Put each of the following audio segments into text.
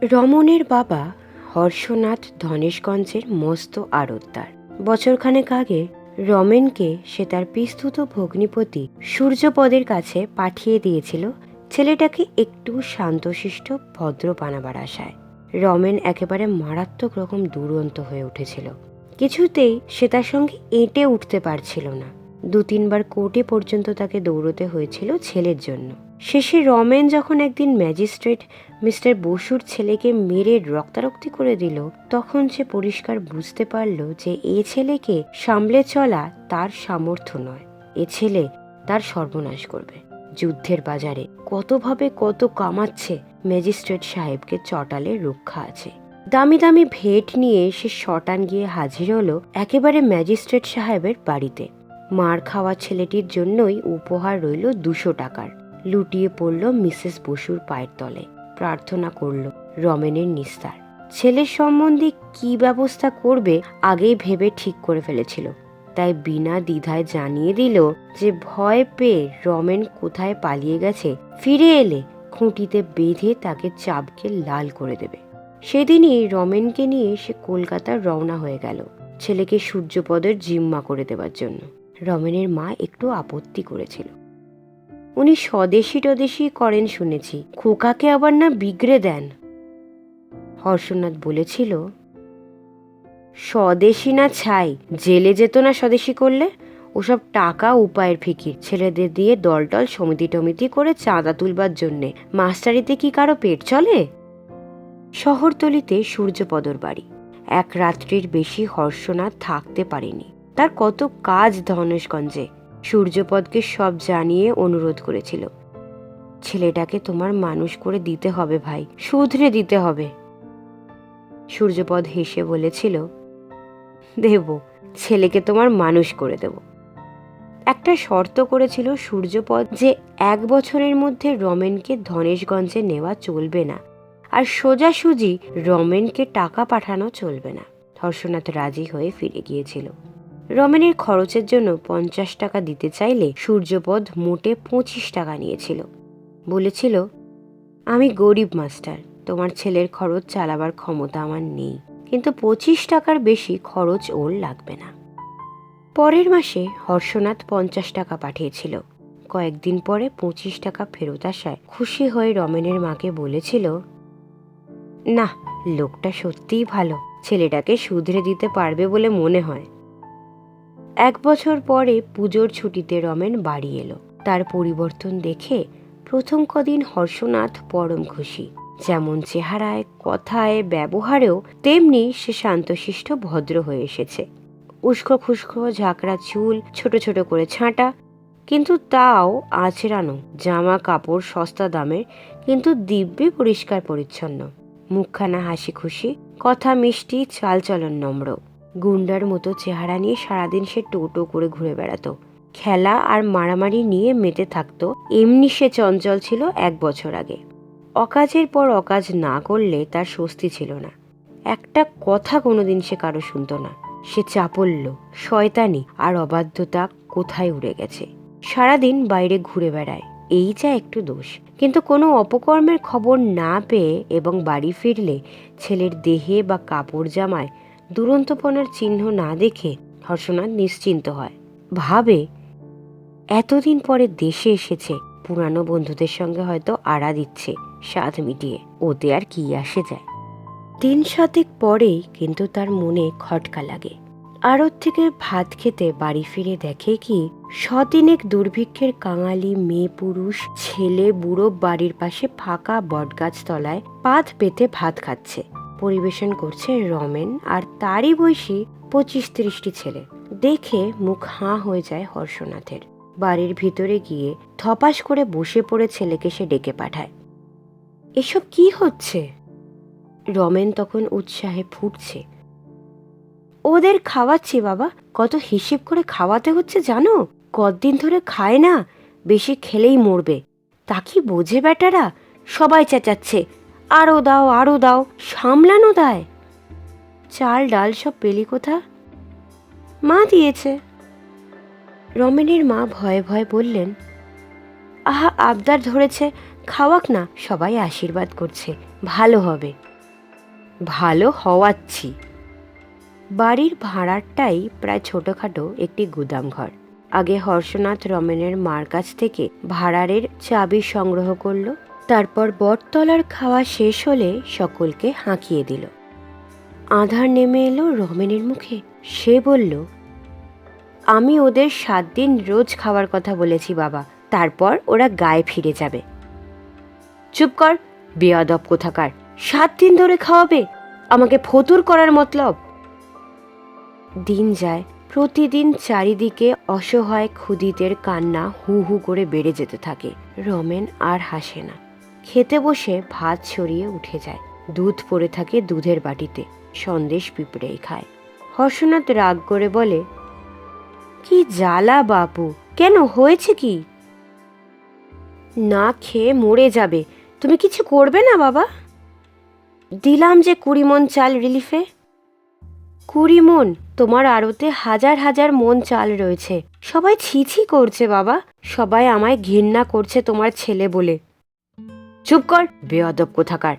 রমনের বাবা হর্ষনাথ ধনেশগঞ্জের মস্ত আড়তদার। বছরখানেক আগে রমেনকে সে তার পিস্তুত ভগ্নিপতি সূর্যপদের কাছে পাঠিয়ে দিয়েছিল ছেলেটাকে একটু শান্তশিষ্ট ভদ্র বানাবার আশায়। রমেন একেবারে মারাত্মক রকম দুরন্ত হয়ে উঠেছিল। কিছুতেই সে তার সঙ্গে এঁটে উঠতে পারছিল না। 2-3 বার কোর্টে পর্যন্ত তাকে দৌড়তে হয়েছিল ছেলের জন্য। শেষে রমেন যখন একদিন ম্যাজিস্ট্রেট মিস্টার বসুর ছেলেকে মেরে রক্তারক্তি করে দিল, তখন সে পরিষ্কার বুঝতে পারল যে এ ছেলেকে সামলে চলা তার সামর্থ্য নয়। এ ছেলে তার সর্বনাশ করবে। যুদ্ধের বাজারে কতভাবে কত কামাচ্ছে, ম্যাজিস্ট্রেট সাহেবকে চটালে রক্ষা আছে। দামি দামি ভেট নিয়ে সে শটান গিয়ে হাজির হলো একেবারে ম্যাজিস্ট্রেট সাহেবের বাড়িতে। মার খাওয়া ছেলেটির জন্যই উপহার রইল 200 টাকার। লুটিয়ে পড়ল মিসেস বসুর পায়ের তলে, প্রার্থনা করল রমেনের নিস্তার। ছেলের সম্বন্ধে কি ব্যবস্থা করবে আগেই ভেবে ঠিক করে ফেলেছিল। তাই বিনা দ্বিধায় জানিয়ে দিল যে ভয় পেয়ে রমেন কোথায় পালিয়ে গেছে, ফিরে এলে খুঁটিতে বেঁধে তাকে চাবকে লাল করে দেবে। সেদিনই রমেনকে নিয়ে সে কলকাতার রওনা হয়ে গেল ছেলেকে সূর্যপদের জিম্মা করে দেবার জন্য। রমেনের মা একটু আপত্তি করেছিল। উনি স্বদেশী টদেশী করেন শুনেছি, খোকাকে আবার না বিগড়ে দেন। হর্ষনাথ বলেছিল, স্বদেশী না ছাই, জেলে যেত না স্বদেশী করলে। ওসব টাকা উপায়ের ফিকির, ছেলেদের দিয়ে দলটল সমিতি টমিতি করে চাঁদা তুলবার জন্যে। মাস্টারিতে কি কারো পেট চলে? শহরতলিতে সূর্যপদর বাড়ি। এক রাত্রির বেশি হর্ষনাথ থাকতে পারেনি। তার কত কাজ ধনেশগঞ্জে। সূর্যপদকে সব জানিয়ে অনুরোধ করেছিল, ছেলেটাকে তোমার মানুষ করে দিতে হবে ভাই, শুধরে দিতে হবে। সূর্যপদ হেসে বলেছিল, দেব, ছেলেকে তোমার মানুষ করে দেব। একটা শর্ত করেছিল সূর্যপদ যে 1 বছরের মধ্যে রমেনকে ধনেশগঞ্জে নেওয়া চলবে না, আর সোজাসুজি রমেনকে টাকা পাঠানো চলবে না। হর্ষনাথ রাজি হয়ে ফিরে গিয়েছিল। রমেনের খরচের জন্য 50 টাকা দিতে চাইলে সূর্যপদ মোটে 25 টাকা নিয়েছিল। বলেছিল, আমি গরিব মাস্টার, তোমার ছেলের খরচ চালাবার ক্ষমতা আমার নেই, কিন্তু 25 টাকার বেশি খরচ ওর লাগবে না। পরের মাসে হর্ষনাথ 50 টাকা পাঠিয়েছিল। কয়েকদিন পরে 25 টাকা ফেরত আসায় খুশি হয়ে রমেনের মাকে বলেছিল, না, লোকটা সত্যিই ভালো, ছেলেটাকে শুধরে দিতে পারবে বলে মনে হয়। 1 বছর পরে পুজোর ছুটিতে রমেন বাড়ি এলো। তার পরিবর্তন দেখে প্রথম কদিন হর্ষনাথ পরম খুশি। যেমন চেহারায়, কথায়, ব্যবহারেও তেমনি সে শান্তশিষ্ট ভদ্র হয়ে এসেছে। উস্কো খুস্কো ঝাঁকড়া চুল, ছোট ছোট করে ছাঁটা, কিন্তু তাও আঁচড়ানো। জামা কাপড় সস্তা দামের, কিন্তু দিব্যি পরিষ্কার পরিচ্ছন্ন। মুখখানা হাসি খুশি, কথা মিষ্টি, চালচলন নম্র। গুন্ডার মতো চেহারা নিয়ে সারাদিন সে টোটো করে ঘুরে বেড়াতো। খেলা আর মারামারি নিয়ে মেতে থাকতো। এমনি সে চঞ্চল ছিল 1 বছর আগে। অকাজের পর অকাজ না করলে তার স্বস্তি ছিল না। একটা কথা কোনোদিন সে কারো শুনত না। সে চাপল্য, শয়তানি আর অবাধ্যতা কোথায় উড়ে গেছে। সারাদিন বাইরে ঘুরে বেড়ায়, এই যা একটু দোষ। কিন্তু কোনো অপকর্মের খবর না পেয়ে এবং বাড়ি ফিরলে ছেলের দেহে বা কাপড় জামায় দুরন্তপনার চিহ্ন না দেখে হর্ষনাথ নিশ্চিন্ত হয়। ভাবে, এতদিন পরে দেশে এসেছে, পুরানো বন্ধুদের সঙ্গে হয়তো আড়া দিচ্ছে স্বাদ মিটিয়ে, ওতে আর কি আসে যায়। 3 শতেক পরেই কিন্তু তার মনে খটকা লাগে। আড়ত থেকে ভাত খেতে বাড়ি ফিরে দেখে কি, শতিনেক দুর্ভিক্ষের কাঙালি মেয়ে পুরুষ ছেলে বুড়ো বাড়ির পাশে ফাঁকা বটগাছ তলায় পাত পেতে ভাত খাচ্ছে। পরিবেশন করছে রমেন আর তারই বয়সী 25-30টি ছেলে। দেখে মুখ হাঁ হয়ে যায় হর্ষনাথের। বাড়ির ভিতরে গিয়ে ধপাস করে বসে পড়ে ছেলেকে সে ডেকে পাঠায়। এসব কি হচ্ছে? রমেন তখন উৎসাহে ফুটছে। ওদের খাওয়াচ্ছি বাবা, কত হিসেব করে খাওয়াতে হচ্ছে জানো? কতদিন ধরে খায় না, বেশি খেলেই মরবে। তা কি বোঝে বেটারা? সবাই চেঁচাচ্ছে, আরো দাও আরো দাও, সামলানো দায়। চাল ডাল সব পেলি কোথা? মা দিয়েছে। রমেনের মা ভয়ে ভয়ে বললেন, আহা, আবদার ধরেছে, খাওয়াক না, সবাই আশীর্বাদ করছে, ভালো হবে। ভালো হওয়াচ্ছি। বাড়ির ভাড়ারটাই প্রায় ছোটখাটো একটি গুদামঘর। আগে হর্ষনাথ রমেনের মার কাছ থেকে ভাড়ারের চাবি সংগ্রহ করল। তারপর বটতলার খাওয়া শেষ হলে সকলকে হাঁকিয়ে দিল। আঁধার নেমে এলো রমেনের মুখে। সে বলল, আমি ওদের 7 দিন রোজ খাওয়ার কথা বলেছি বাবা, তারপর ওরা গায়ে ফিরে যাবে। চুপ কর, বেয়াদব কোথাকার। 7 দিন ধরে খাওয়াবে? আমাকে ফতুর করার মতলব? দিন যায়, প্রতিদিন চারিদিকে অসহায় ক্ষুধিতের কান্না হু হু করে বেড়ে যেতে থাকে। রমেন আর হাসে না। খেতে বসে ভাত ছড়িয়ে উঠে যায়। দুধ পড়ে থাকে দুধের বাটিতে। সন্দেশ পিঁপড়েই খায়। হর্ষনাথ রাগ করে বলে, কি জ্বালা বাপু, কেন, হয়েছে কি? না খেয়ে মরে যাবে। তুমি কিছু করবে না বাবা? দিলাম যে 20 মণ চাল রিলিফে। 20 মণ? তোমার আড়তে হাজার হাজার মণ চাল রয়েছে। সবাই ছিছি করছে বাবা, সবাই আমায় ঘৃণা করছে তোমার ছেলে বলে। চুপ কর, বেয়াদব কোথাকার।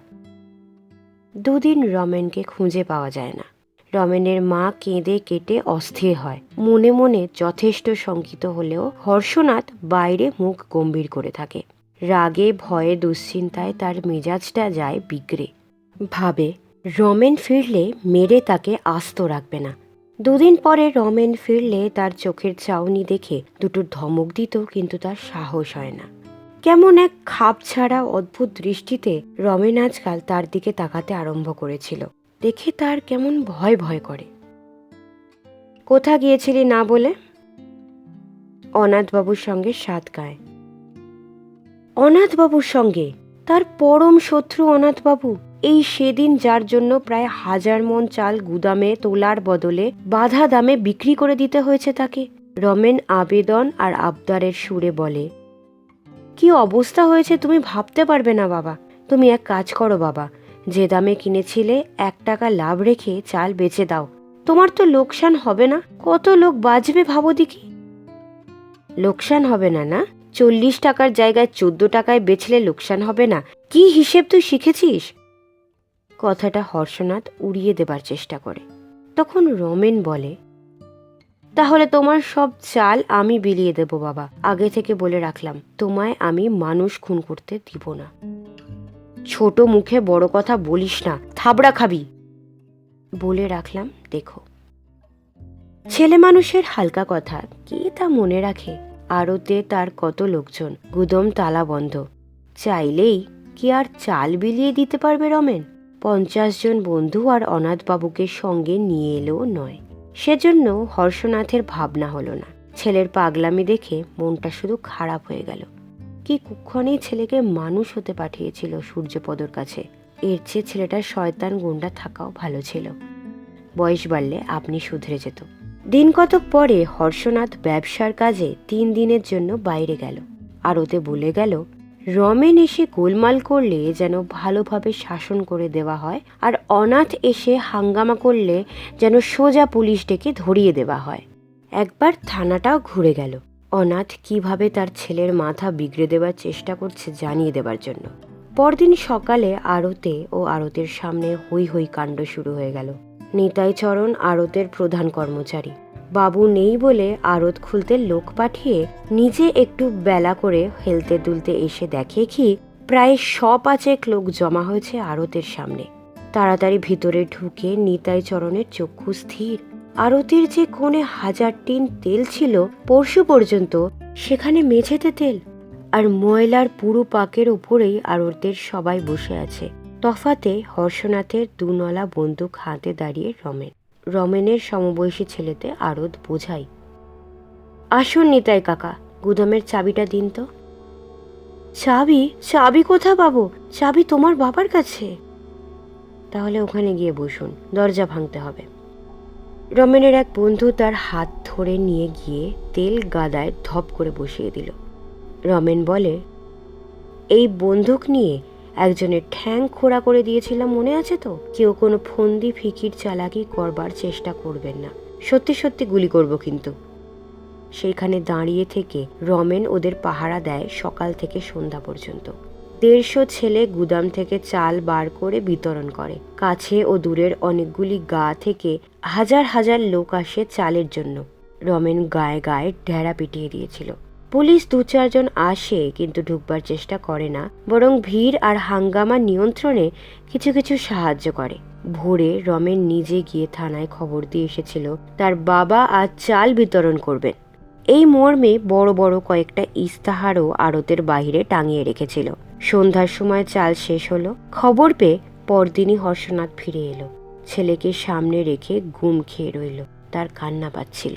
2 দিন রমেনকে খুঁজে পাওয়া যায় না। রমেনের মা কেঁদে কেটে অস্থির হয়। মনে মনে যথেষ্ট শঙ্কিত হলেও হর্ষনাথ বাইরে মুখ গম্ভীর করে থাকে। রাগে ভয়ে দুশ্চিন্তায় তার মেজাজটা যায় বিগড়ে। ভাবে, রমেন ফিরলে মেরে তাকে আস্ত রাখবে না। 2 দিন পরে রমেন ফিরলে তার চোখের চাউনি দেখে দুটো ধমক দিত, কিন্তু তার সাহস হয় না। কেমন এক খাপ ছাড়া অদ্ভুত দৃষ্টিতে রমেন আজকাল তার দিকে তাকাতে আরম্ভ করেছিল। দেখে তার কেমন ভয় ভয় করে। কোথা গিয়েছিলি না বলে? অনাথবাবুর সঙ্গে সাতগাঁয়। অনাথবাবুর সঙ্গে? তার পরম শত্রু অনাথবাবু, এই সেদিন যার জন্য প্রায় 1000 মণ চাল গুদামে তোলার বদলে বাধা দামে বিক্রি করে দিতে হয়েছে তাকে। রমেন আবেদন আর আবদারের সুরে বলে, কি অবস্থা হয়েছে তুমি ভাবতে পারবে না বাবা। তুমি এক কাজ করো বাবা, যে দামে কিনেছিলে 1 টাকা লাভ রেখে চাল বেচে দাও। তোমার তো লোকসান হবে না। কত লোক বাঁচবে ভাবো দেখি। লোকসান হবে না? না, 40 টাকার জায়গায় 14 টাকায় বেচলে লোকসান হবে না? কি হিসেব তুই শিখেছিস? কথাটা হর্ষনাথ উড়িয়ে দেবার চেষ্টা করে। তখন রমেন বলে, তাহলে তোমার সব চাল আমি বিলিয়ে দেব বাবা। আগে থেকে বলে রাখলাম, তোমায় আমি মানুষ খুন করতে দিব না। ছোট মুখে বড় কথা বলিস না, থাবড়া খাবি। বলে রাখলাম, দেখো। ছেলে মানুষের হালকা কথা কে তা মনে রাখে? আড়তে তার কত লোকজন, গুদম তালা বন্ধ। চাইলেই কি আর চাল বিলিয়ে দিতে পারবে রমেন? 50 জন বন্ধু আর অনাথবাবুকে সঙ্গে নিয়ে এলেও নয়। সেজন্য হর্ষনাথের ভাবনা হলো না। ছেলের পাগলামি দেখে মনটা শুধু খারাপ হয়ে গেল। কি কুক্ষণেই ছেলেকে মানুষ হতে পাঠিয়েছিল সূর্যপদর কাছে। এর চেয়ে ছেলেটার শয়তান গুন্ডা থাকাও ভালো ছিল। বয়স বাড়লে আপনি শুধরে যেত। দিন কতক পরে হর্ষনাথ ব্যবসার কাজে 3 দিনের জন্য বাইরে গেল। আড়তে বলে গেল, রমেন এসে গোলমাল করলে যেন ভালোভাবে শাসন করে দেওয়া হয়, আর অনাথ এসে হাঙ্গামা করলে যেন সোজা পুলিশ ডেকে ধরিয়ে দেওয়া হয়। একবার থানাটাও ঘুরে গেল, অনাথ কিভাবে তার ছেলের মাথা বিগড়ে দেবার চেষ্টা করছে জানিয়ে দেবার জন্য। পরদিন সকালে আড়তে ও আড়তের সামনে হৈ হৈ কাণ্ড শুরু হয়ে গেল। নিতাই চরণ আড়তের প্রধান কর্মচারী। বাবু নেই বলে আড়ত খুলতে লোক পাঠিয়ে নিজে একটু বেলা করে হেলতে দুলতে এসে দেখে কি প্রায় 100-5 লোক জমা হয়েছে আড়তের সামনে। তাড়াতাড়ি ভিতরে ঢুকে নিতাই চরণের চক্ষু স্থির। আড়তের যে কোণে 1000 টিন তেল ছিল পরশু পর্যন্ত, সেখানে মেঝেতে তেল, আর ময়লার পুরো পাকের ওপরেই আড়তের সবাই বসে আছে। তফাতে হর্ষনাথের 2 নলা বন্দুক হাতে দাঁড়িয়ে রমেনের সমবয়সী ছেলেতে আড়ত বোঝাই, আসুন নিতাই কাকা, গুদামের চাবিটা দিন তো। চাবি কোথা পাবো? চাবি তোমার বাবার কাছে। তাহলে ওখানে গিয়ে বসুন, দরজা ভাঙতে হবে। রমেনের এক বন্ধু তার হাত ধরে নিয়ে গিয়ে তেল গাদায় ধপ করে বসিয়ে দিল। রমেন বলে, এই বন্দুক নিয়ে একজনের ঠ্যাং খোঁড়া করে দিয়েছিলাম, মনে আছে তো? কেউ কোনো ফন্দি ফিকির চালাকি করবার চেষ্টা করবেন না, সত্যি সত্যি গুলি করব কিন্তু। সেইখানে দাঁড়িয়ে থেকে রমেন ওদের পাহারা দেয় সকাল থেকে সন্ধ্যা পর্যন্ত। 150 ছেলে গুদাম থেকে চাল বার করে বিতরণ করে। কাছে ও দূরের অনেকগুলি গা থেকে হাজার হাজার লোক আসে চালের জন্য। রমেন গায়ে গায়ে ঢেড়া পিটিয়ে দিয়েছিল। পুলিশ 2-4 জন আসে, কিন্তু ঢুকবার চেষ্টা করে না, বরং ভিড় আর হাঙ্গামা নিয়ন্ত্রণে কিছু কিছু সাহায্য করে। ভোরে রমেন নিজে গিয়ে থানায় খবর দিয়ে এসেছিল তার বাবা আজ চাল বিতরণ করবেন। এই মর্মে বড় বড় কয়েকটা ইস্তাহারও আড়তের বাইরে টাঙিয়ে রেখেছিল। সন্ধ্যার সময় চাল শেষ হলো। খবর পেয়ে পরদিনই হর্ষনাথ ফিরে এলো। ছেলেকে সামনে রেখে ঘুম খেয়ে রইল। তার কান্না পাচ্ছিল।